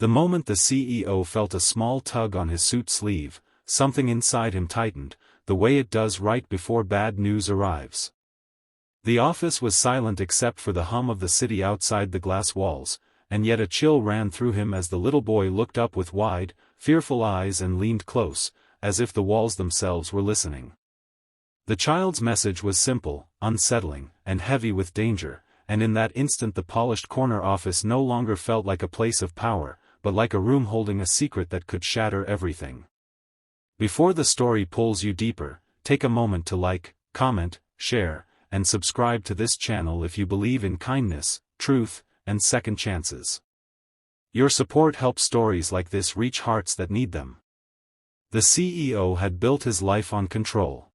The moment the CEO felt a small tug on his suit sleeve, something inside him tightened, the way it does right before bad news arrives. The office was silent except for the hum of the city outside the glass walls, and yet a chill ran through him as the little boy looked up with wide, fearful eyes and leaned close, as if the walls themselves were listening. The child's message was simple, unsettling, and heavy with danger, and in that instant the polished corner office no longer felt like a place of power, but like a room holding a secret that could shatter everything. Before the story pulls you deeper, take a moment to like, comment, share, and subscribe to this channel if you believe in kindness, truth, and second chances. Your support helps stories like this reach hearts that need them. The CEO had built his life on control.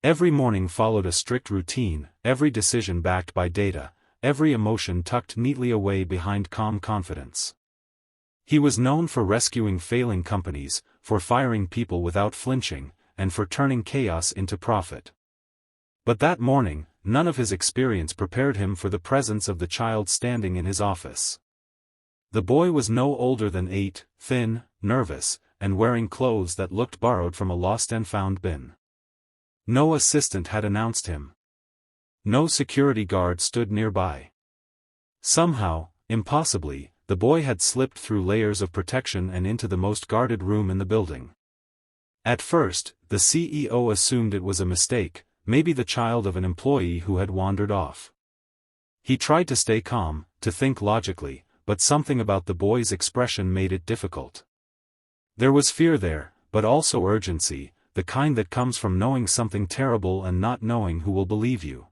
Every morning followed a strict routine, every decision backed by data, every emotion tucked neatly away behind calm confidence. He was known for rescuing failing companies, for firing people without flinching, and for turning chaos into profit. But that morning, none of his experience prepared him for the presence of the child standing in his office. The boy was no older than 8, thin, nervous, and wearing clothes that looked borrowed from a lost and found bin. No assistant had announced him. No security guard stood nearby. Somehow, impossibly, the boy had slipped through layers of protection and into the most guarded room in the building. At first, the CEO assumed it was a mistake, maybe the child of an employee who had wandered off. He tried to stay calm, to think logically, but something about the boy's expression made it difficult. There was fear there, but also urgency, the kind that comes from knowing something terrible and not knowing who will believe you.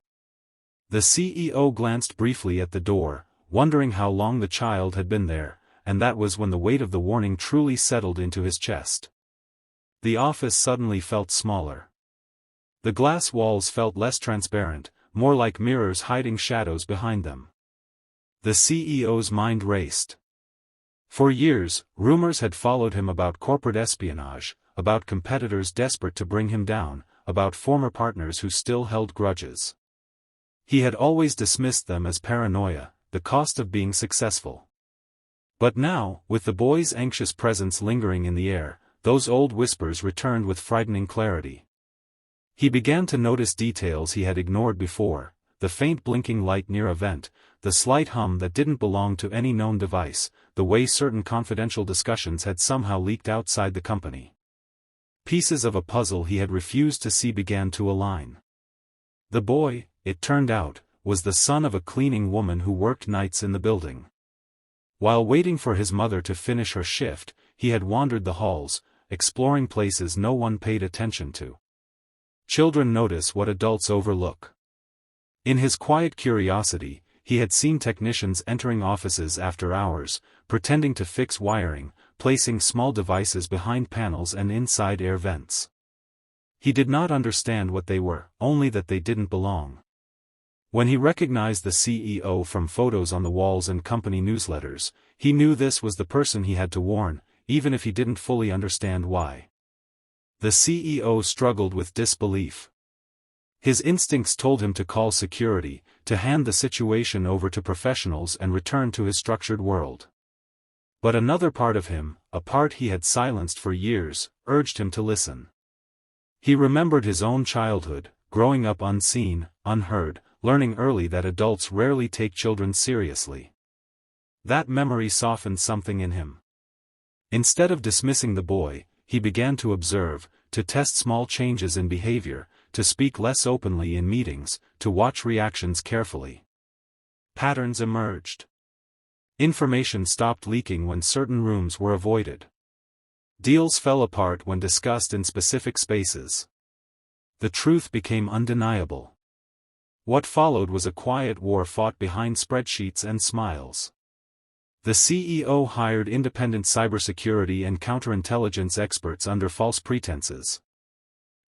The CEO glanced briefly at the door, wondering how long the child had been there, and that was when the weight of the warning truly settled into his chest. The office suddenly felt smaller. The glass walls felt less transparent, more like mirrors hiding shadows behind them. The CEO's mind raced. For years, rumors had followed him about corporate espionage, about competitors desperate to bring him down, about former partners who still held grudges. He had always dismissed them as paranoia, the cost of being successful. But now, with the boy's anxious presence lingering in the air, those old whispers returned with frightening clarity. He began to notice details he had ignored before, the faint blinking light near a vent, the slight hum that didn't belong to any known device, the way certain confidential discussions had somehow leaked outside the company. Pieces of a puzzle he had refused to see began to align. The boy, it turned out, was the son of a cleaning woman who worked nights in the building. While waiting for his mother to finish her shift, he had wandered the halls, exploring places no one paid attention to. Children notice what adults overlook. In his quiet curiosity, he had seen technicians entering offices after hours, pretending to fix wiring, placing small devices behind panels and inside air vents. He did not understand what they were, only that they didn't belong. When he recognized the CEO from photos on the walls and company newsletters, he knew this was the person he had to warn, even if he didn't fully understand why. The CEO struggled with disbelief. His instincts told him to call security, to hand the situation over to professionals and return to his structured world. But another part of him, a part he had silenced for years, urged him to listen. He remembered his own childhood, growing up unseen, unheard, learning early that adults rarely take children seriously. That memory softened something in him. Instead of dismissing the boy, he began to observe, to test small changes in behavior, to speak less openly in meetings, to watch reactions carefully. Patterns emerged. Information stopped leaking when certain rooms were avoided. Deals fell apart when discussed in specific spaces. The truth became undeniable. What followed was a quiet war fought behind spreadsheets and smiles. The CEO hired independent cybersecurity and counterintelligence experts under false pretenses.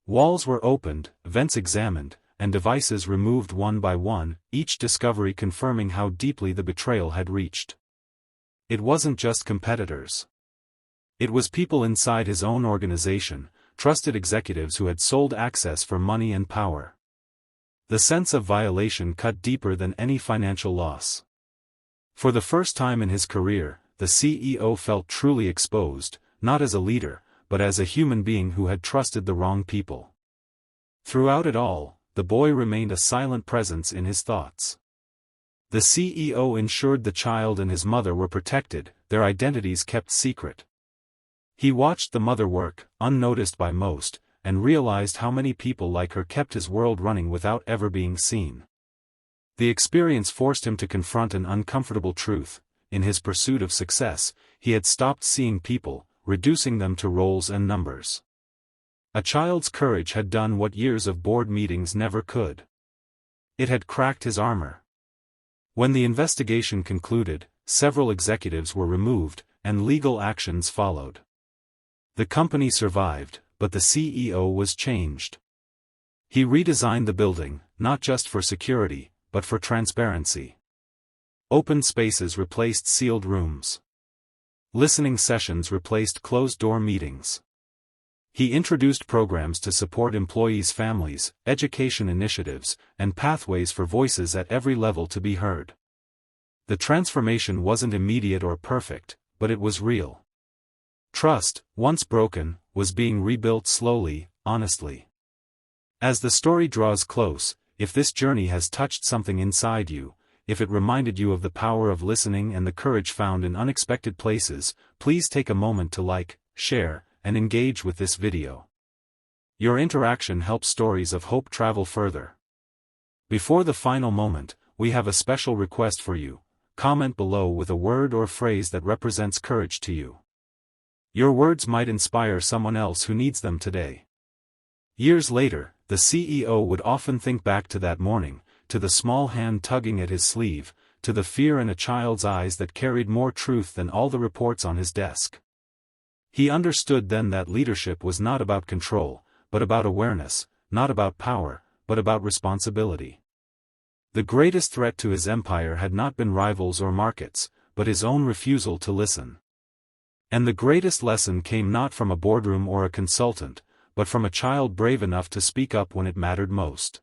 Walls were opened, vents examined, and devices removed one by one, each discovery confirming how deeply the betrayal had reached. It wasn't just competitors. It was people inside his own organization, trusted executives who had sold access for money and power. The sense of violation cut deeper than any financial loss. For the first time in his career, the the CEO felt truly exposed, not as a leader, but as a human being who had trusted the wrong people. Throughout it all, the boy remained a silent presence in his thoughts. The CEO ensured the child and his mother were protected, their identities kept secret. He watched the mother work, unnoticed by most, and realized how many people like her kept his world running without ever being seen. The experience forced him to confront an uncomfortable truth. In his pursuit of success, he had stopped seeing people, reducing them to roles and numbers. A child's courage had done what years of board meetings never could. It had cracked his armor. When the investigation concluded, several executives were removed, and legal actions followed. The company survived, but the CEO was changed. He redesigned the building, not just for security, but for transparency. Open spaces replaced sealed rooms. Listening sessions replaced closed-door meetings. He introduced programs to support employees' families, education initiatives, and pathways for voices at every level to be heard. The transformation wasn't immediate or perfect, but it was real. Trust, once broken, was being rebuilt slowly, honestly. As the story draws close, if this journey has touched something inside you, if it reminded you of the power of listening and the courage found in unexpected places, please take a moment to like, share, and engage with this video. Your interaction helps stories of hope travel further. Before the final moment, we have a special request for you. Comment below with a word or phrase that represents courage to you. Your words might inspire someone else who needs them today. Years later, the CEO would often think back to that morning, to the small hand tugging at his sleeve, to the fear in a child's eyes that carried more truth than all the reports on his desk. He understood then that leadership was not about control, but about awareness, not about power, but about responsibility. The greatest threat to his empire had not been rivals or markets, but his own refusal to listen. And the greatest lesson came not from a boardroom or a consultant, but from a child brave enough to speak up when it mattered most.